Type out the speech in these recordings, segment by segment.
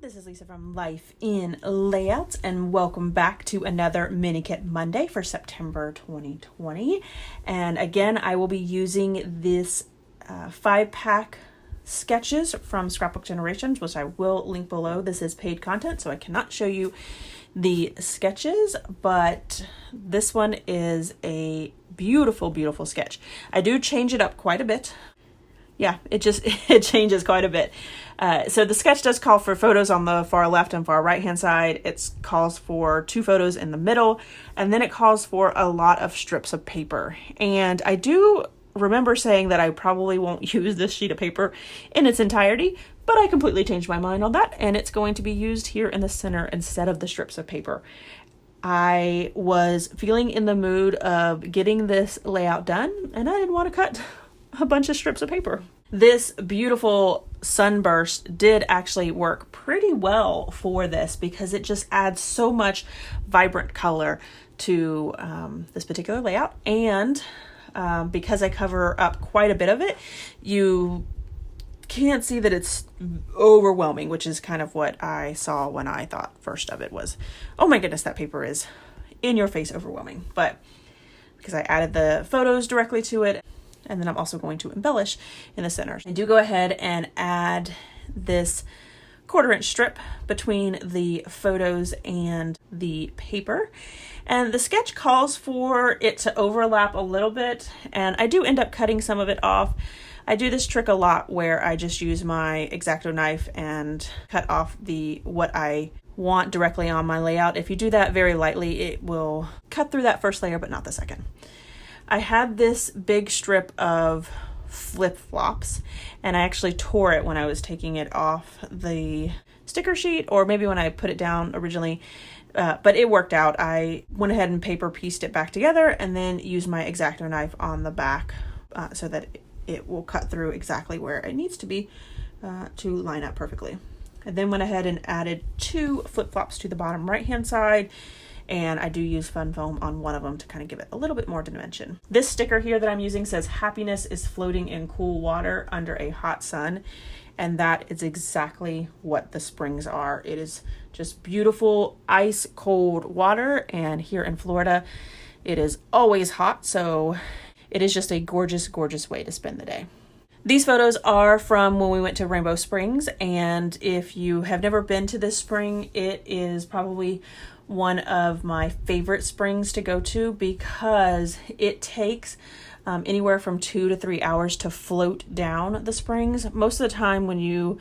this is Lisa from Life in Layouts, and welcome back to another Mini Kit Monday for September 2020. And again, I will be using this 5-pack sketches from Scrapbook Generations, which I will link below. This is paid content, so I cannot show you the sketches, but this one is a beautiful, beautiful sketch. I do change it up quite a bit. Yeah, it changes quite a bit. So the sketch does call for photos on the far left and far right hand side. It calls for 2 photos in the middle, and then it calls for a lot of strips of paper. And I do remember saying that I probably won't use this sheet of paper in its entirety, but I completely changed my mind on that, and it's going to be used here in the center instead of the strips of paper. I was feeling in the mood of getting this layout done, and I didn't want to cut a bunch of strips of paper. This beautiful sunburst did actually work pretty well for this because it just adds so much vibrant color to this particular layout. And because I cover up quite a bit of it, you can't see that it's overwhelming, which is kind of what I saw when I thought first of it was, oh my goodness, that paper is in your face overwhelming. But because I added the photos directly to it, and then I'm also going to embellish in the center. I do go ahead and add this 1/4-inch strip between the photos and the paper. And the sketch calls for it to overlap a little bit, and I do end up cutting some of it off. I do this trick a lot where I just use my X-Acto knife and cut off what I want directly on my layout. If you do that very lightly, it will cut through that first layer, but not the second. I had this big strip of flip-flops, and I actually tore it when I was taking it off the sticker sheet, or maybe when I put it down originally, but it worked out. I went ahead and paper pieced it back together and then used my X-Acto knife on the back so that it will cut through exactly where it needs to be to line up perfectly. I then went ahead and added 2 flip-flops to the bottom right-hand side, and I do use fun foam on one of them to kind of give it a little bit more dimension. This sticker here that I'm using says, "Happiness is floating in cool water under a hot sun," and that is exactly what the springs are. It is just beautiful ice cold water, and here in Florida it is always hot, so it is just a gorgeous, gorgeous way to spend the day. These photos are from when we went to Rainbow Springs, and if you have never been to this spring, it is probably one of my favorite springs to go to because it takes anywhere from 2 to 3 hours to float down the springs. Most of the time when you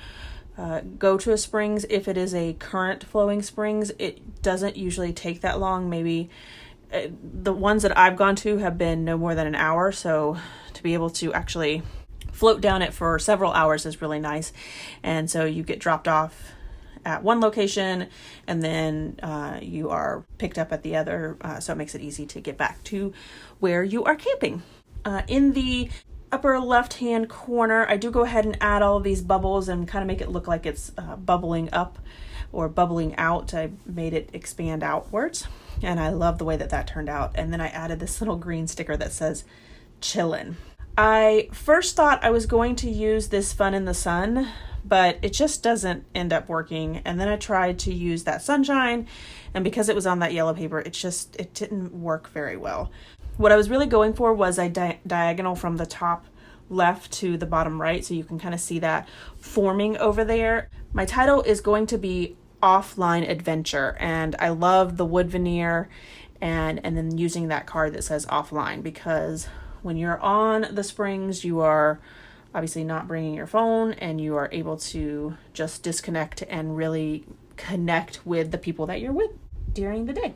go to a springs, if it is a current flowing springs, it doesn't usually take that long. Maybe the ones that I've gone to have been no more than an hour, so to be able to actually float down it for several hours is really nice. And so you get dropped off at one location, and then you are picked up at the other, so it makes it easy to get back to where you are camping. In the upper left hand corner, I do go ahead and add all of these bubbles and kind of make it look like it's bubbling up or bubbling out. I made it expand outwards, and I love the way that turned out. And then I added this little green sticker that says "Chillin'." I first thought I was going to use this Fun in the Sun, but it just doesn't end up working. And then I tried to use that sunshine, and because it was on that yellow paper, it didn't work very well. What I was really going for was a diagonal from the top left to the bottom right, so you can kind of see that forming over there. My title is going to be Offline Adventure, and I love the wood veneer and then using that card that says offline, because when you're on the springs, you are obviously not bringing your phone, and you are able to just disconnect and really connect with the people that you're with during the day.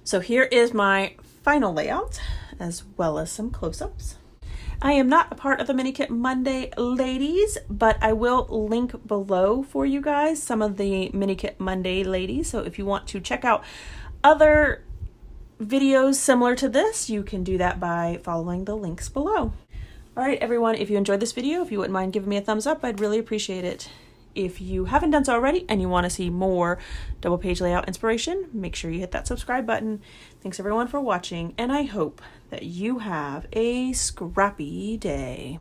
So here is my final layout, as well as some close-ups. I am not a part of the Mini Kit Monday ladies, but I will link below for you guys some of the Mini Kit Monday ladies. So if you want to check out other videos similar to this, you can do that by following the links below. All right, everyone, if you enjoyed this video, if you wouldn't mind giving me a thumbs up, I'd really appreciate it. If you haven't done so already and you want to see more double page layout inspiration, make sure you hit that subscribe button. Thanks everyone for watching, and I hope that you have a scrappy day.